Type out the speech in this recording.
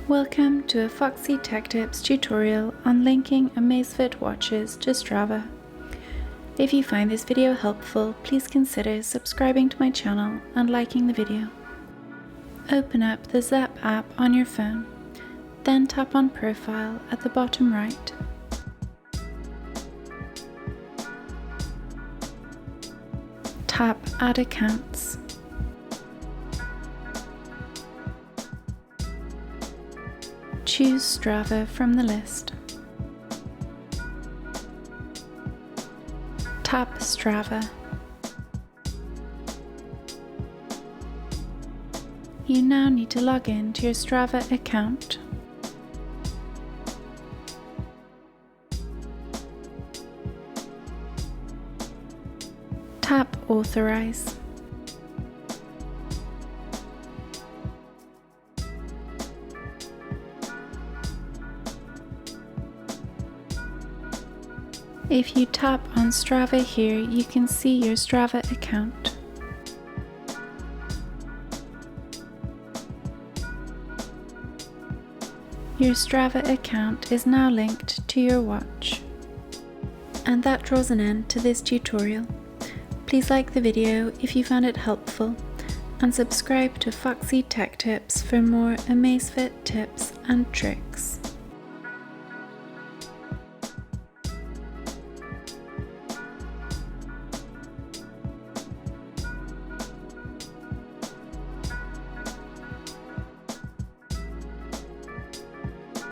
Welcome to a Foxy Tech Tips tutorial on linking Amazfit watches to Strava. If you find this video helpful, please consider subscribing to my channel and liking the video. Open up the Zepp app on your phone, then tap on Profile at the bottom right. Tap Add Accounts. Choose Strava from the list. Tap Strava. You now need to log in to your Strava account. Tap Authorize. If you tap on Strava here, you can see your Strava account. Your Strava account is now linked to your watch. And that draws an end to this tutorial. Please like the video if you found it helpful, and subscribe to Foxy Tech Tips for more Amazfit tips and tricks.